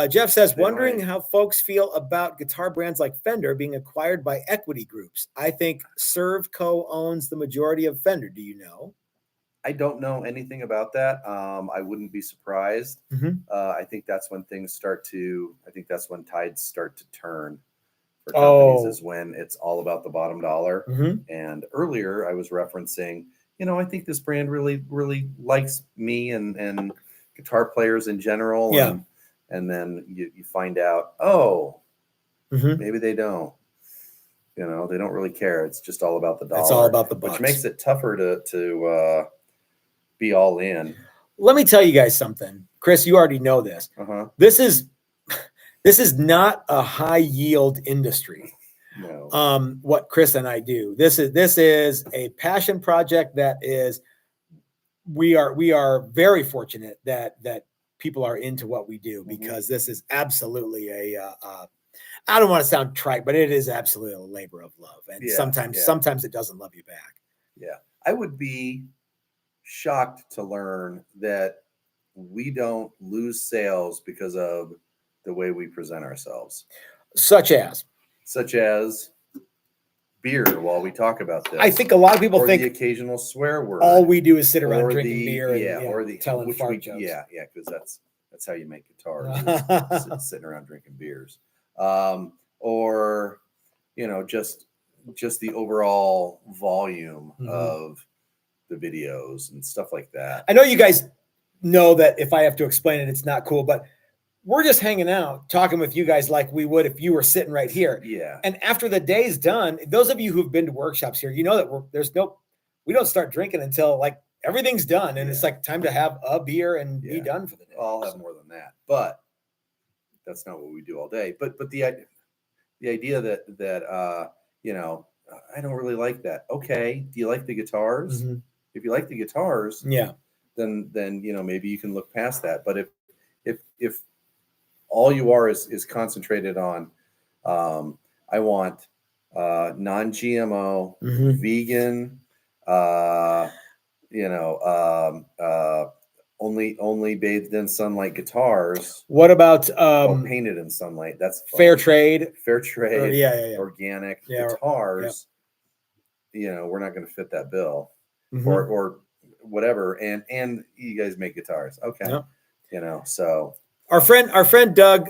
S1: Jeff says, wondering how folks feel about guitar brands like Fender being acquired by equity groups. I think Servco owns the majority of Fender. Do you know?
S2: I don't know anything about that. I wouldn't be surprised.
S1: Mm-hmm.
S2: I think that's when tides start to turn for companies, is when it's all about the bottom dollar.
S1: Mm-hmm.
S2: And earlier I was referencing, I think this brand really, really likes me and guitar players in general.
S1: Yeah.
S2: And then you find out, maybe they don't. They don't really care. It's just all about the dollar.
S1: It's all about the bucks.
S2: Which makes it tougher to be all in.
S1: Let me tell you guys something. Chris, you already know this.
S2: Uh-huh.
S1: This is not a high yield industry.
S2: No.
S1: What Chris and I do. This is a passion project that is, we are very fortunate that people are into what we do, because this is absolutely I don't want to sound trite, but it is absolutely a labor of love. And sometimes it doesn't love you back.
S2: Yeah. I would be shocked to learn that we don't lose sales because of the way we present ourselves.
S1: Such as
S2: beer while we talk about this.
S1: I think a lot of people think
S2: the occasional swear word.
S1: All we do is sit around drinking beer and telling fart jokes.
S2: Yeah, because that's how you make guitars. Sitting around drinking beers. Or just the overall volume of the videos and stuff like that.
S1: I know you guys know that if I have to explain it, it's not cool, but we're just hanging out, talking with you guys like we would if you were sitting right here.
S2: Yeah.
S1: And after the day's done, those of you who've been to workshops here, you know that we don't start drinking until like everything's done, and it's like time to have a beer and be done for the day.
S2: I'll have more than that, but that's not what we do all day. But the idea that I don't really like that. Okay, do you like the guitars?
S1: Mm-hmm.
S2: If you like the guitars, then maybe you can look past that. But if all you are is concentrated on, I want non-GMO,
S1: Mhm.
S2: vegan, only bathed in sunlight guitars.
S1: What about
S2: painted in sunlight? That's fun.
S1: fair trade,
S2: organic guitars. We're not going to fit that bill, or whatever. And you guys make guitars, okay? Yep. So
S1: our friend Doug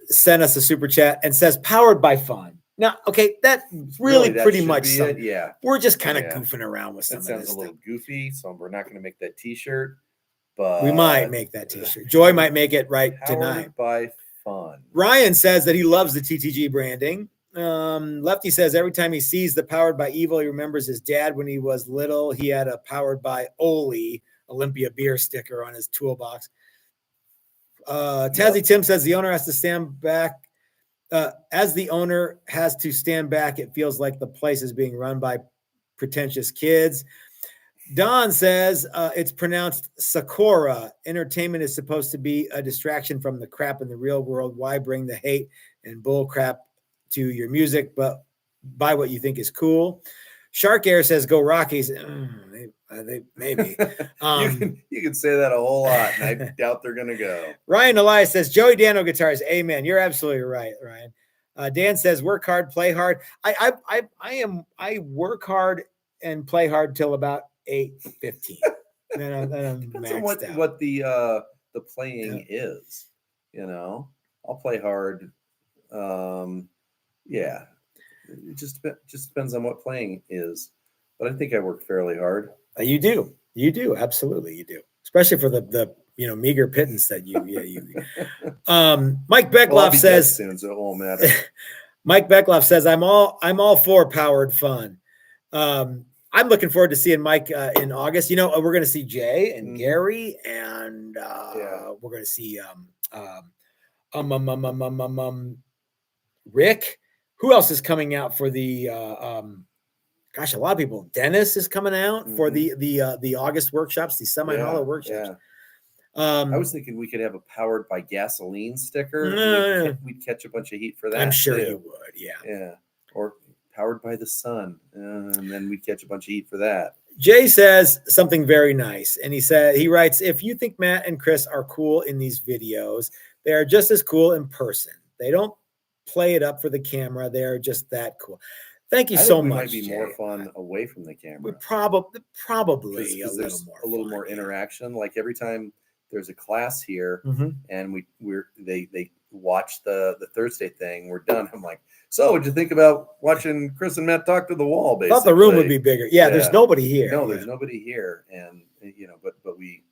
S1: sent us a super chat and says powered by fun. Now, okay, that really pretty much
S2: it. Yeah,
S1: we're just kind of goofing around with some of this.
S2: Sounds a little goofy, so we're not going to make that T-shirt, but
S1: we might make that T-shirt. Joy might make it tonight.
S2: By fun.
S1: Ryan says that he loves the TTG branding. Lefty says every time he sees the powered by evil, he remembers his dad when he was little. He had a powered by Oli Olympia beer sticker on his toolbox. Tazzy Tim says the owner has to stand back. As the owner has to stand back, it feels like the place is being run by pretentious kids. Don says it's pronounced Sakura. Entertainment is supposed to be a distraction from the crap in the real world. Why bring the hate and bull crap to your music, but buy what you think is cool? Shark Air says go Rockies. Maybe.
S2: You can say that a whole lot, and I doubt they're going to go.
S1: Ryan Elias says Joey Dano guitars. Amen. You're absolutely right, Ryan. Dan says work hard, play hard. I work hard and play hard till about 8:15. Then I'm maxed out.
S2: What the playing is, I'll play hard. It just depends on what playing is, but I think I work fairly hard.
S1: You do, absolutely, you do, especially for the meager pittance that you. Mike Beckloff says
S2: soon, so it won't matter.
S1: Mike Beckloff says I'm all for powered fun. I'm looking forward to seeing Mike in August. We're going to see Jay and Gary, and we're going to see Rick. Who else is coming out for the? A lot of people. Dennis is coming out for the August workshops, the semi-hollow workshops.
S2: Yeah. I was thinking we could have a powered by gasoline sticker. We'd catch a bunch of heat for that.
S1: I'm sure you would.
S2: Yeah. Or powered by the sun, and then we'd catch a bunch of heat for that.
S1: Jay says something very nice, and he writes, if you think Matt and Chris are cool in these videos, they are just as cool in person. They don't play it up for the camera. They are just that cool. Thank you so much.
S2: Might be Jay. More fun away from the camera.
S1: Probably a little more
S2: interaction. Like every time there's a class here, and they watch the Thursday thing, we're done. I'm like, so what'd you think about watching Chris and Matt talk to the wall? Basically,
S1: I thought the room would be bigger. Yeah, there's nobody here.
S2: No, there's nobody here, and but we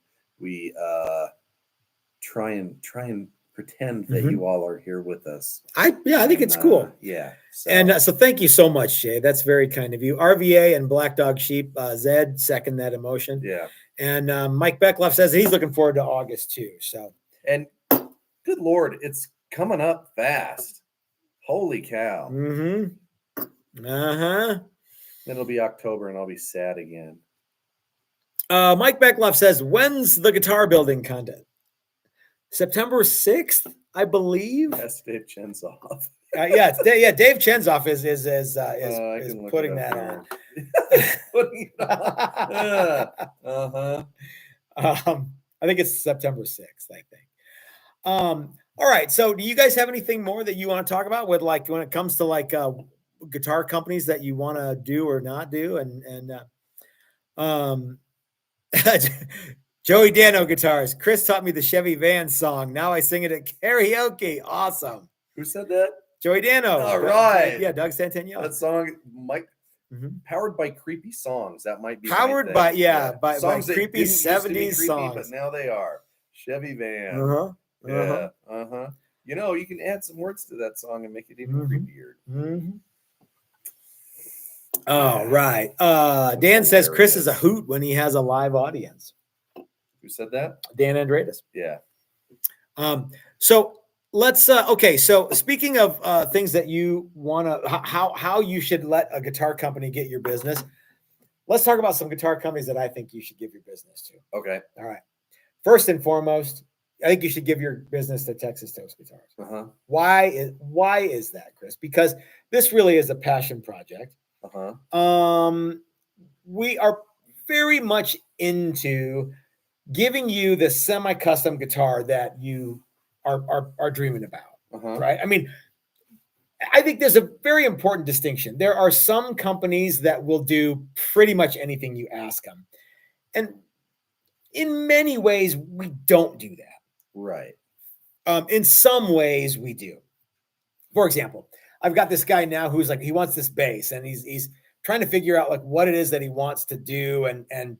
S2: try and pretend that you all are here with us.
S1: I think it's cool. So thank you so much, Jay. That's very kind of you. RVA and Black Dog Sheep, Zed, second that emotion.
S2: Yeah.
S1: And Mike Beckloff says he's looking forward to August too. So,
S2: and good Lord, it's coming up fast. Holy cow.
S1: Then
S2: it'll be October and I'll be sad again.
S1: Mike Beckloff says, when's the guitar building contest? September 6th, I believe.
S2: That's Dave Chenzoff.
S1: Dave Chenzoff is putting that on.
S2: Putting it on.
S1: I think it's September 6th, I think. All right. So do you guys have anything more that you want to talk about with when it comes to guitar companies that you want to do or not do? And Joey Dano guitars. Chris taught me the Chevy Van song. Now I sing it at karaoke. Awesome.
S2: Who said that?
S1: Joey Dano.
S2: All right.
S1: Yeah, Doug Santaniello.
S2: That song, Mike, powered by creepy songs. That might be
S1: powered by songs by creepy 70s
S2: creepy,
S1: songs.
S2: But now they are. Chevy Van. You can add some words to that song and make it even creepier.
S1: All right. Dan says Chris is a hoot when he has a live audience.
S2: Who said that?
S1: Dan Andreas.
S2: Yeah.
S1: So let's so speaking of things that you want to how you should let a guitar company get your business, let's talk about some guitar companies that I think you should give your business to.
S2: Okay.
S1: All right. First and foremost, I think you should give your business to Texas Toast Guitars.
S2: Uh-huh.
S1: Why is that, Chris? Because this really is a passion project.
S2: Uh-huh.
S1: We are very much into giving you the semi-custom guitar that you are dreaming about, right? I mean, I think there's a very important distinction. There are some companies that will do pretty much anything you ask them. And in many ways, we don't do that.
S2: Right.
S1: In some ways, we do. For example, I've got this guy now who's like, he wants this bass, and he's trying to figure out like what it is that he wants to do. And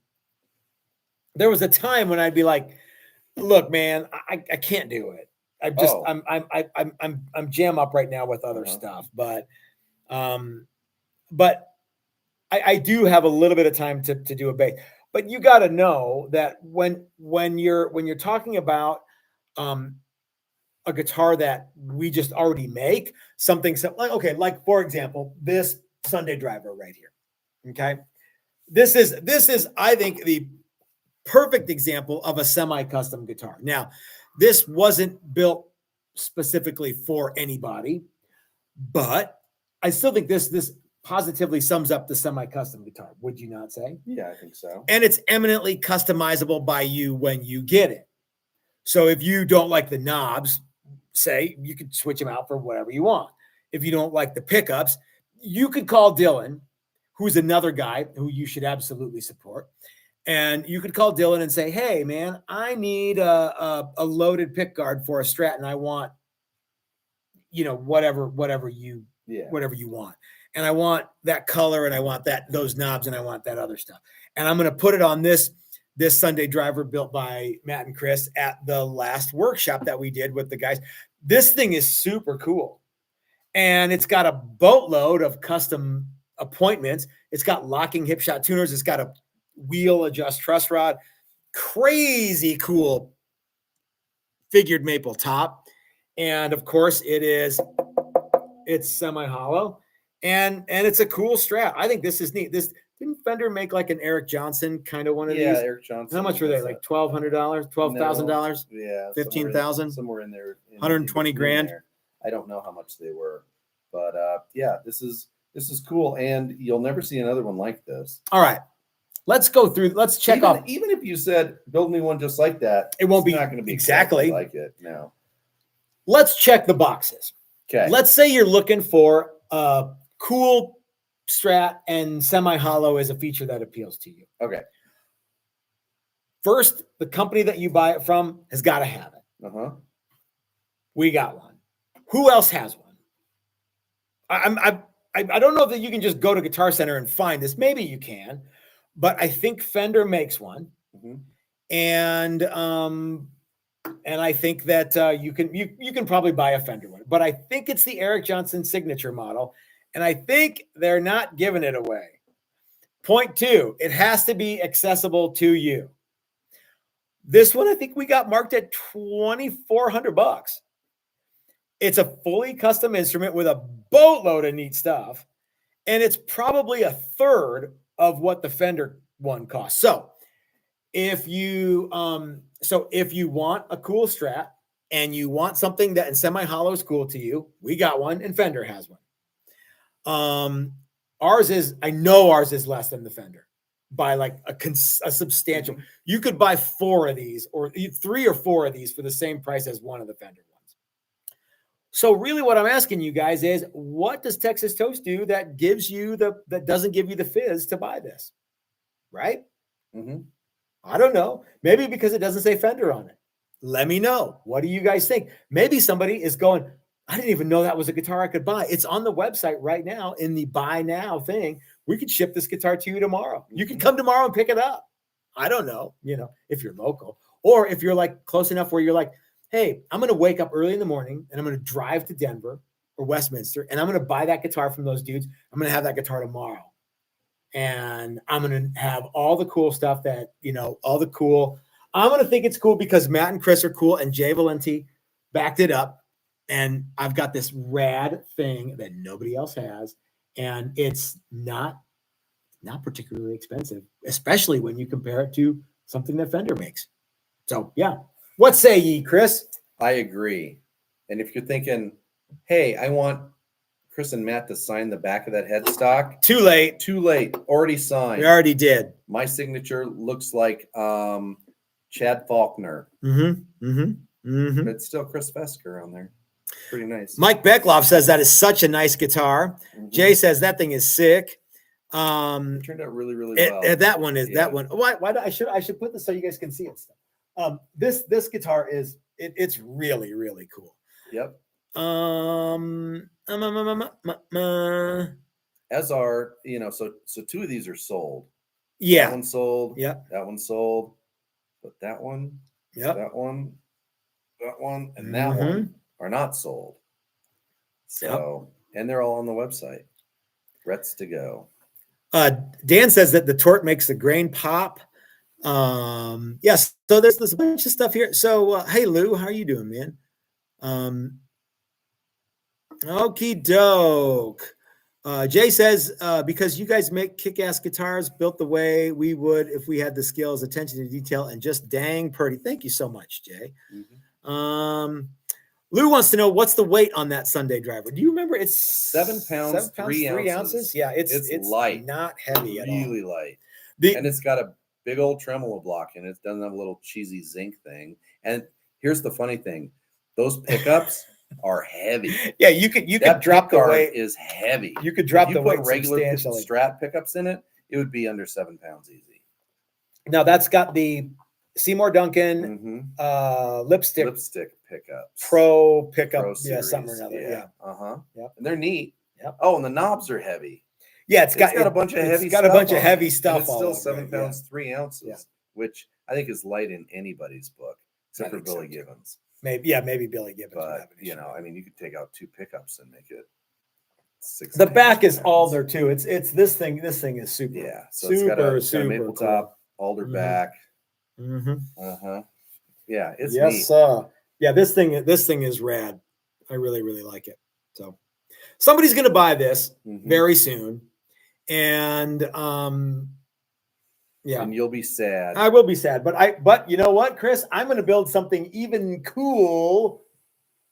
S1: there was a time when I'd be like, look, man, I can't do it. I'm jam up right now with other stuff, but I do have a little bit of time to do a bass. But you got to know that when you're talking about a guitar that we just already make, something like for example, this Sunday driver right here. Okay, this is I think the perfect example of a semi-custom guitar. Now, this wasn't built specifically for anybody, but I still think this positively sums up the semi-custom guitar. Would you not say?
S2: Yeah, I think so.
S1: And it's eminently customizable by you when you get it. So if you don't like the knobs, say, you could switch them out for whatever you want. If you don't like the pickups, you could call Dylan, who's another guy who you should absolutely support. And you could call Dylan and say, hey, man, I need a loaded pick guard for a Strat, and I want, whatever you want. And I want that color, and I want those knobs, and I want that other stuff. And I'm going to put it on this Sunday driver built by Matt and Chris at the last workshop that we did with the guys. This thing is super cool. And it's got a boatload of custom appointments. It's got locking Hipshot tuners. It's got a wheel adjust truss rod, crazy cool figured maple top. And of course it's semi-hollow and it's a cool Strat. I think this is neat. Didn't Fender make like an Eric Johnson kind of one of these?
S2: Yeah, Eric Johnson.
S1: How much were they? Like $1,200, $12,000?
S2: Yeah,
S1: $15,000,
S2: somewhere in there.
S1: 120 grand.
S2: I don't know how much they were, but yeah, this is cool, and you'll never see another one like this.
S1: All right. Let's go through. Let's check off.
S2: Even if you said build me one just like that,
S1: it won't be
S2: not going to be
S1: exactly
S2: like it. No.
S1: Let's check the boxes.
S2: Okay.
S1: Let's say you're looking for a cool Strat and semi-hollow is a feature that appeals to you.
S2: Okay.
S1: First, the company that you buy it from has got to have it.
S2: Uh-huh.
S1: We got one. Who else has one? I don't know that you can just go to Guitar Center and find this. Maybe you can. But I think Fender makes one, and I think that you can probably buy a Fender one. But I think it's the Eric Johnson signature model, and I think they're not giving it away. Point 2, it has to be accessible to you. This one I think we got marked at $2,400. It's a fully custom instrument with a boatload of neat stuff, and it's probably a third of what the Fender one costs. So if you want a cool Strat and you want something that in semi-hollow is cool to you, we got one and Fender has one. I know ours is less than the Fender by like a substantial. You could buy 4 of these or 3 or 4 of these for the same price as one of the Fender ones. So really what I'm asking you guys is, what does Texas Toast do that gives you that doesn't give you the fizz to buy this? Right? I don't know. Maybe because it doesn't say Fender on it. Let me know. What do you guys think? Maybe somebody is going, I didn't even know that was a guitar I could buy. It's on the website right now in the buy now thing. We could ship this guitar to you tomorrow. You can come tomorrow and pick it up. I don't know, if you're local or if you're like close enough where you're like, hey, I'm going to wake up early in the morning and I'm going to drive to Denver or Westminster and I'm going to buy that guitar from those dudes. I'm going to have that guitar tomorrow. And I'm going to have all the cool stuff that, I'm going to think it's cool because Matt and Chris are cool and Jay Valenti backed it up. And I've got this rad thing that nobody else has. And it's not particularly expensive, especially when you compare it to something that Fender makes. So, yeah. What say ye, Chris?
S2: I agree. And if you're thinking, hey, I want Chris and Matt to sign the back of that headstock.
S1: Too late.
S2: Too late. Already signed.
S1: We already did.
S2: My signature looks like Chad Faulkner. But it's still Chris Vesker on there. Pretty nice.
S1: Mike Beckloff says that is such a nice guitar. Jay says that thing is sick.
S2: It turned out really, really well.
S1: That one is that one. Why I should put this so you guys can see it. This guitar is it's really, really cool.
S2: Yep. As are, so two of these are sold.
S1: Yeah.
S2: That one sold.
S1: Yep.
S2: That one sold. But that one,
S1: yep.
S2: That one, and that one are not sold. So, and they're all on the website. Rets to go.
S1: Dan says that the torque makes the grain pop. Yes. So there's a bunch of stuff here. So, hey Lou, how are you doing, man? Okie doke. Jay says, because you guys make kick-ass guitars built the way we would if we had the skills, attention to detail, and just dang pretty. Thank you so much, Jay. Lou wants to know what's the weight on that Sunday driver. Do you remember? It's
S2: 7 pounds, 3 ounces.
S1: Yeah, it's
S2: light,
S1: not heavy at all.
S2: Really light. And it's got a big old tremolo block in it. It doesn't have a little cheesy zinc thing. And here's the funny thing: those pickups are heavy.
S1: Yeah, you could drop the weight.
S2: Is heavy.
S1: You could drop the weight
S2: regular
S1: substantially.
S2: Strat pickups in it. It would be under 7 pounds easy.
S1: Now that's got the Seymour Duncan lipstick
S2: pickups.
S1: Pro pickup.
S2: Pro
S1: series. Something or another. Yeah.
S2: Yep. And they're neat.
S1: Yep.
S2: Oh, and the knobs are heavy.
S1: Yeah, it's got
S2: a bunch of heavy.
S1: It's got a bunch of heavy stuff.
S2: It's still 7 pounds 3 ounces, which I think is light in anybody's book, except for Billy Gibbons.
S1: Maybe Billy Gibbons.
S2: But you could take out 2 pickups and make it 6.
S1: The back is all there too. It's this thing. This thing is super.
S2: Yeah, so it's got a maple
S1: cool.
S2: top, alder back. Yeah, it's
S1: neat. Yeah, this thing is rad. I really, really like it. So somebody's gonna buy this very soon, and yeah,
S2: and you'll be sad.
S1: I will be sad, but you know what, Chris? I'm gonna build something even cool.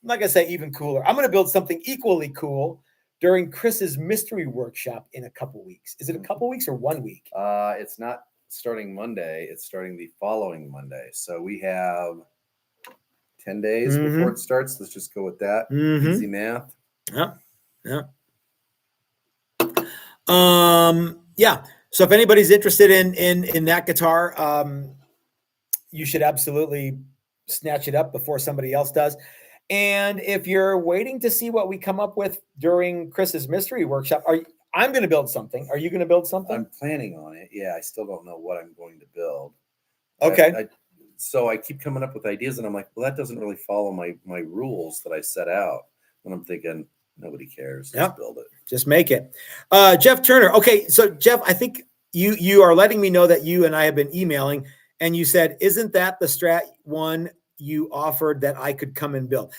S1: I'm not gonna say even cooler. I'm gonna build something equally cool during Chris's mystery workshop in a couple weeks. Is it a couple weeks or 1 week?
S2: It's not starting Monday. It's starting the following Monday. So we have 10 days before it starts. Let's just go with that. Easy math.
S1: Yeah. Yeah. So if anybody's interested in that guitar, you should absolutely snatch it up before somebody else does. And if you're waiting to see what we come up with during Chris's mystery workshop, I'm going to build something. Are you going to build something?
S2: I'm planning on it. Yeah, I still don't know what I'm going to build.
S1: Okay.
S2: So I keep coming up with ideas, and I'm like, well, that doesn't really follow my rules that I set out. And I'm thinking, nobody cares. Just build it.
S1: Just make it. Jeff Turner. Okay, so Jeff, I think you are letting me know that you and I have been emailing, and you said, isn't that the Strat one you offered that I could come and build?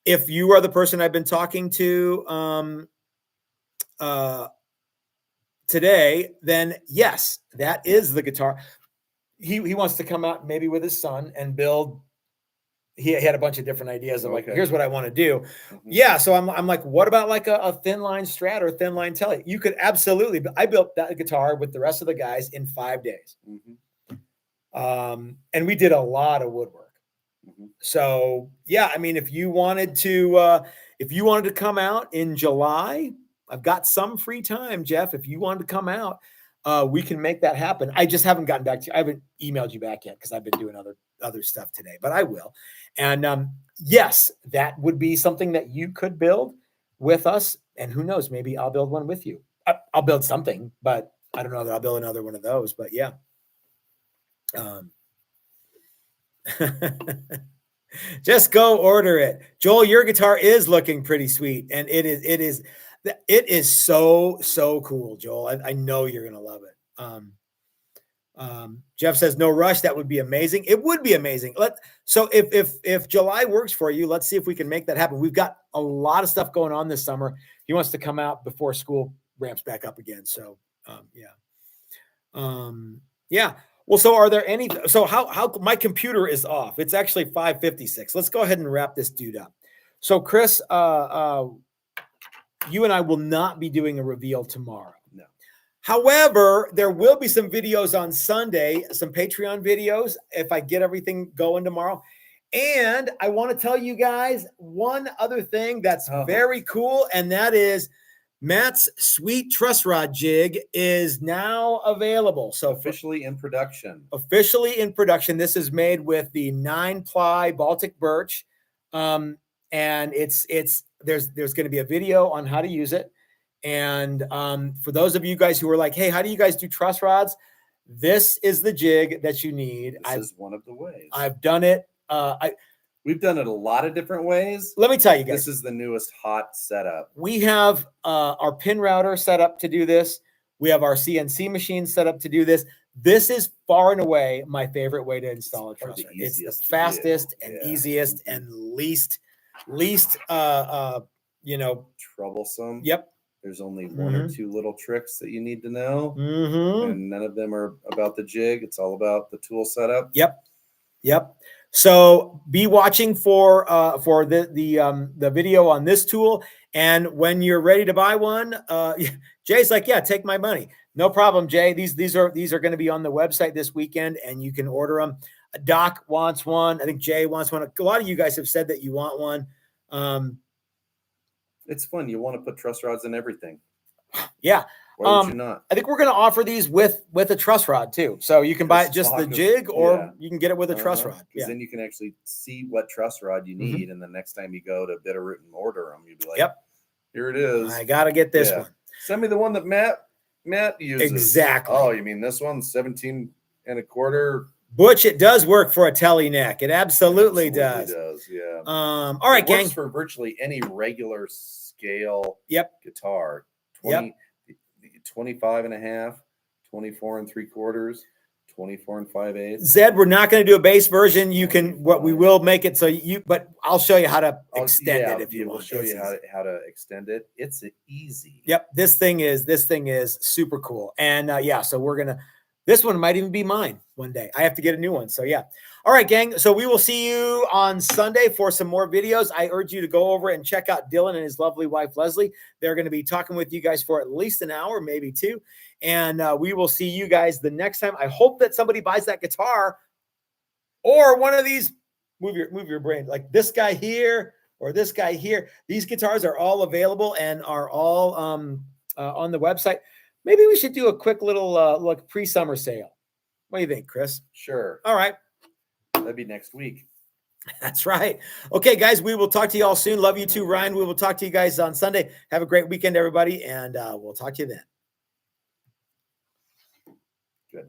S1: If you are the person I've been talking to today, then yes, that is the guitar. He wants to come out maybe with his son and build. He had a bunch of different ideas of like, here's what I want to do. Yeah. So I'm like, what about like a thin line Strat or thin line Telly? You could absolutely. I built that guitar with the rest of the guys in 5 days. And we did a lot of woodwork. So yeah, I mean, if you wanted to come out in July, I've got some free time, Jeff. If you wanted to come out, we can make that happen. I just haven't gotten back to you. I haven't emailed you back yet because I've been doing other stuff today, but I will. And yes, that would be something that you could build with us. And who knows, maybe I'll build one with you. I'll build something, but I don't know that I'll build another one of those, but yeah. Just go order it. Joel, your guitar is looking pretty sweet. And it is so cool, Joel. I know you're going to love it. Jeff says, no rush. That would be amazing. It would be amazing. So if July works for you, let's see if we can make that happen. We've got a lot of stuff going on this summer. He wants to come out before school ramps back up again. So, yeah. Well, so are there any, so how my computer is off. It's actually 5:56. Let's go ahead and wrap this dude up. So Chris, you and I will not be doing a reveal tomorrow.
S2: No.
S1: However, there will be some videos on Sunday, some Patreon videos if I get everything going tomorrow. And I want to tell you guys one other thing that's very cool, and that is Matt's sweet truss rod jig is now available. So
S2: officially in production.
S1: Officially in production. This is made with the 9-ply Baltic birch. And there's going to be a video on how to use it. And for those of you guys who are like, hey, how do you guys do truss rods? This is the jig that you need.
S2: This is one of the ways.
S1: I've done it.
S2: We've done it a lot of different ways.
S1: Let me tell you guys.
S2: This is the newest hot setup.
S1: We have our pin router set up to do this. We have our CNC machine set up to do this. This is far and away my favorite way to install a truss rod. It's the fastest and easiest and least
S2: troublesome.
S1: Yep.
S2: There's only one or two little tricks that you need to know, and none of them are about the jig. It's all about the tool setup.
S1: Yep. So be watching for the video on this tool, and when you're ready to buy one, Jay's like, yeah, take my money, no problem, Jay. These are going to be on the website this weekend, and you can order them. Doc wants one. I think Jay wants one. A lot of you guys have said that you want one.
S2: It's fun. You want to put truss rods in everything.
S1: Yeah.
S2: Why would you not?
S1: I think we're going to offer these with a truss rod too. So you can buy it just the jig, or you can get it with a truss rod.
S2: Because then you can actually see what truss rod you need. And the next time you go to Bitterroot and order them, you'll be like,
S1: yep,
S2: here it is.
S1: I got to get this one.
S2: Send me the one that Matt uses.
S1: Exactly.
S2: Oh, you mean this one, 17 1/4?
S1: Butch, it does work for a telly neck. It absolutely does.
S2: Yeah.
S1: All right, gang.
S2: Works for virtually any regular scale guitar. 25 1/2, 24 3/4, 24 5/8.
S1: Zed, we're not going to do a bass version. You can, we will make it so but I'll show you how to extend it if you want.
S2: We'll show you how to extend it. It's easy.
S1: Yep. This thing is super cool. And so this one might even be mine one day. I have to get a new one. So yeah. All right, gang. So we will see you on Sunday for some more videos. I urge you to go over and check out Dylan and his lovely wife, Leslie. They're going to be talking with you guys for at least an hour, maybe two. And we will see you guys the next time. I hope that somebody buys that guitar or one of these. Move your brain, like this guy here or this guy here. These guitars are all available and are all on the website. Maybe we should do a quick little pre-summer sale. What do you think, Chris?
S2: Sure.
S1: All right.
S2: That'd be next week.
S1: That's right. Okay, guys, we will talk to you all soon. Love you too, Ryan. We will talk to you guys on Sunday. Have a great weekend, everybody, and we'll talk to you then.